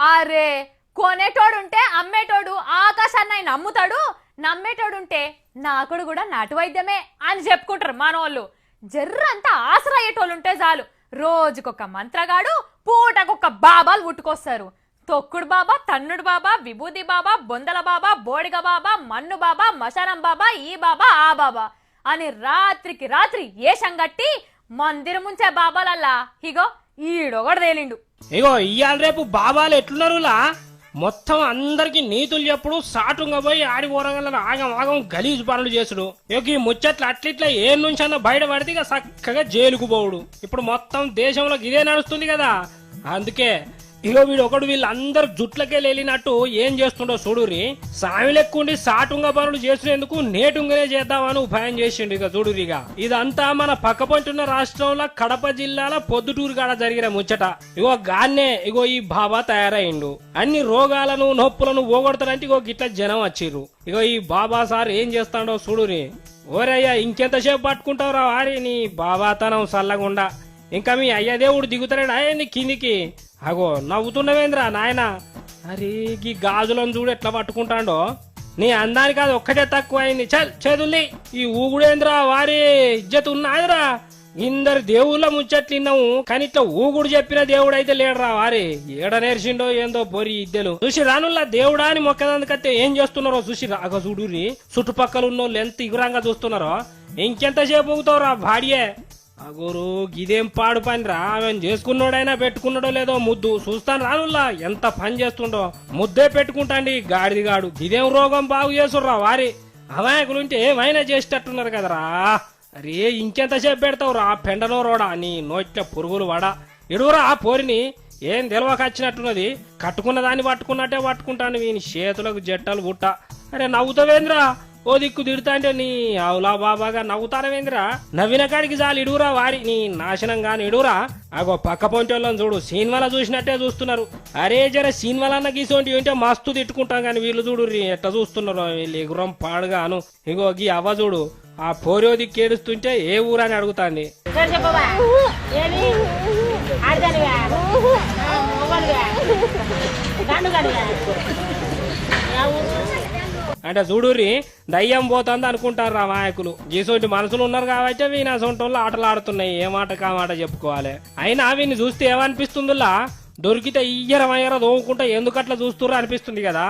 అరే కొనేటోడుంటే అమ్మేటోడు ఆకాశాన్ని ఆయన నమ్ముతాడు, నమ్మేటోడుంటే నాకుడు కూడా నాటు వైద్యమే అని చెప్పుకుంటారు మనోళ్ళు. జర్రంతా ఆశ్రయ్యేటోళ్ళుంటే చాలు రోజుకొక మంత్రగాడు పూటకొక బాబాలు పుట్టుకొస్తారు. తొక్కుడు బాబా, తన్నుడు బాబా, విభూతి బాబా, బొందల బాబా, బోడిగ బాబా, మన్ను బాబా, మశానం బాబా, ఈ బాబా ఆ బాబా అని రాత్రికి రాత్రి ఏషం గట్టి మందిరం ముంచే బాబాలల్లా ఇగో ఈడొకడు తేలిండు. ఇగో ఇయ్యాల రేపు బాబాలు ఎట్లున్నారులా మొత్తం అందరికి నీతులు చెప్పుడు సాటుంగా పోయి ఆడి ఊరగల ఆగం ఆగం గలీజు పనులు చేసుడు. ఇక ఈ ముచ్చట్లు అట్లిట్లా ఏ నుంచి అన్న బయట పడితే ఇక చక్కగా జైలుకు పోవుడు. ఇప్పుడు మొత్తం దేశంలో ఇదే నడుస్తుంది కదా. అందుకే ఇగో వీడు ఒకడు వీళ్ళందరు జుట్లకే లేలినట్టు ఏం చేస్తుండో చూడురి. సామి లెక్కుండి సాటుంగా పనులు చేసినందుకు నేటుంగానే చేద్దామని ఉపాయం చేసిండు. ఇక చూడురిగా ఇదంతా మన పక్కపంటున్న రాష్ట్రంలో కడప జిల్లాల పొద్దుటూరు కాడ జరిగిన ముచ్చట. ఇగో గాన్నే ఇగో ఈ బాబా తయారైండు. అన్ని రోగాలను నొప్పులను పోగొడతారంటే ఇగో గిట్ల జనం వచ్చిర్రు. ఇగో ఈ బాబా సార్ ఏం చేస్తాడో చూడురి. ఓరయ్యా ఇంకెంతసేపు పట్టుకుంటావురా వారి నీ బాబాతనం సల్లగుండా. ఇంకా మీ అయ్య దేవుడు దిగుతాడు ఆయన్ని కిందికి. అగో నవ్వుతున్నవేంద్రా నాయన. అరే ఈ గాజులను చూడు ఎట్లా పట్టుకుంటాడో. నీ అందానికి అది ఒక్కటే తక్కువ అయింది. చల్ చేదుల్ని ఈ ఊగుడేంద్రా వారి ఇజ్జత్ ఉన్నాదిరా. ఇందరు దేవుళ్ళ ముచ్చట్లిన్నాము కానీ ఇట్లా ఊగుడు చెప్పిన దేవుడు అయితే లేడరా వారి. ఏడ నేర్చిండో ఏందో బొరి ఇద్దెలు చూసి రానుల్లా దేవుడా అని మొక్కదందుకైతే ఏం చేస్తున్నారో చూసి అగ చూడురి. చుట్టుపక్కల ఉన్నోళ్ళు ఎంత ఇగురంగా చూస్తున్నారో. ఇంకెంతసేపు ఊగుతావురా భాడియే. అగోరు గిదేం పాడు పని రా. ఆమె చేసుకున్నాడైనా పెట్టుకున్నాడో లేదో ముద్దు చూస్తాను రానుల్లా ఎంత పని చేస్తుండో. ముద్దే పెట్టుకుంటాండి గాడిదిగాడు. గిదేం రోగం బాగు చేసుర్రా వారి. అమాయకులుంటే ఏమైనా చేసేటట్టున్నారు కదరా. అరే ఇంకెంతసేపు పెడతావు రా పెండనో రోడా నీ నోట్ల పురుగులు వడా. ఇడుగురా ఆ పోరిని ఏం తెలవక వచ్చినట్టున్నది. కట్టుకున్న దాన్ని పట్టుకున్నట్టే పట్టుకుంటాను వీని చేతులకు జట్టలు గుట్ట. అరే నవ్వుతావేంద్రా ఓ దిక్కు తిడుతా అంటే నీ అవులా బాబాగా నవ్వుతానవేంద్రా. నవ్విన కాడికి చాలు ఇడుగురా వారి నీ నాశనం గాని ఇడుగురా. అగో పక్క పొంటోళ్ళని చూడు సినిమాలో చూసినట్టే చూస్తున్నారు. అరే జర సినిమాలన్న గీసోంటి ఏంటో మస్తు తిట్టుకుంటాం కానీ వీళ్ళు చూడు ఎట్లా చూస్తున్నారు వీళ్ళు ఎగురం పాడుగాను. ఇగో గీ అవ్వ చూడు ఆ పోరో దిక్కు ఏడుస్తుంటే ఏ ఊరని అడుగుతాంది. అంటే చూడుర్రి దయ్యం పోతుంది అనుకుంటారు రా మాయకులు. గీసోటి మనసులు ఉన్నారు కాబట్టి వీని అసొంటోళ్ళు ఆటలు ఆడుతున్నాయి. ఏ మాట కామాట చెప్పుకోవాలి. అయినా వీని చూస్తే ఏమనిపిస్తుందిలా దొరికితే ఇయ్యరమయ్యర దోముకుంటా ఎందుకట్లా చూస్తుర్రా అనిపిస్తుంది కదా.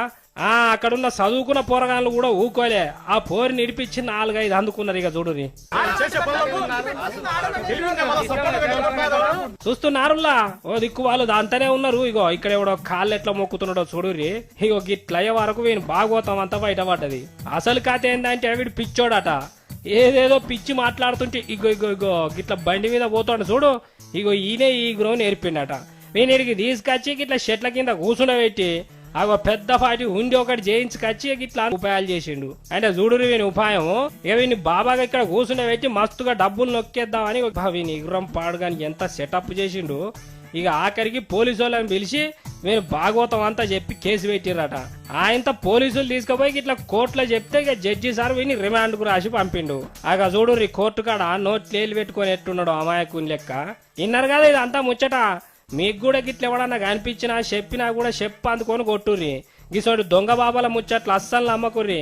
అక్కడున్న చదువుకున్న పోరగాళ్ళు కూడా ఊకోలే ఆ పోరిని నిడిపించి 4-5 అందుకున్నారు. ఇక చూడుని చూస్తున్నారులా ఓ దిక్కు వాళ్ళు దాంతనే ఉన్నారు. ఇగో ఇక్కడ ఎవడో కాళ్ళు ఎట్లా మొక్కుతున్నాడో చూడురి. ఇగో గిట్లయ్యే వరకు వీని బాగోతాం అంతా బయటపడ్డది. అసలు కథ ఏంటంటే వీడు పిచ్చోడట. ఏదేదో పిచ్చి మాట్లాడుతుంటే ఇగో ఇగో ఇగో గిట్ల బండి మీద పోతాడు చూడు. ఇగో ఈయనే ఈ గ్రో నేర్పిండట. వీనికి తీసుకొచ్చి గిట్ల చెట్ల కింద కూర్చుండబెట్టి అగో పెద్ద పాటి ఉండి ఒకటి చేయించుకొచ్చి ఇట్లా ఉపాయాలు చేసిండు. అంటే చూడురు వీని ఉపాయం. ఇక వీని బాబాగా ఇక్కడ కూర్చుని పెట్టి మస్తుగా డబ్బులు నొక్కేద్దామని వీని ఇగురం పాడుగాని ఎంత సెటప్ చేసిండు. ఇక ఆఖరికి పోలీసు వాళ్ళని పిలిచి వీని భాగవతం అంతా చెప్పి కేసు పెట్టిరట. ఆయనతో పోలీసులు తీసుకుపోయి ఇట్లా కోర్టులో చెప్తే ఇక జడ్జి సార్ వీని రిమాండ్ కు రాసి పంపిండు. అగ చూడుర్రి కోర్టు కాడ నోట్లేలు పెట్టుకొని ఎట్టున్నాడు అమాయకుని లెక్క. విన్నారు కదా ఇదంతా ముచ్చట. మీకు కూడా గిట్ల ఎవడన్నా కనిపించినా చెప్పినా కూడా చెప్పు అందుకొని కొట్టుర్రి. గిసోటి దొంగ బాబాల ముచ్చట్లు అస్సలు నమ్మకుర్రి.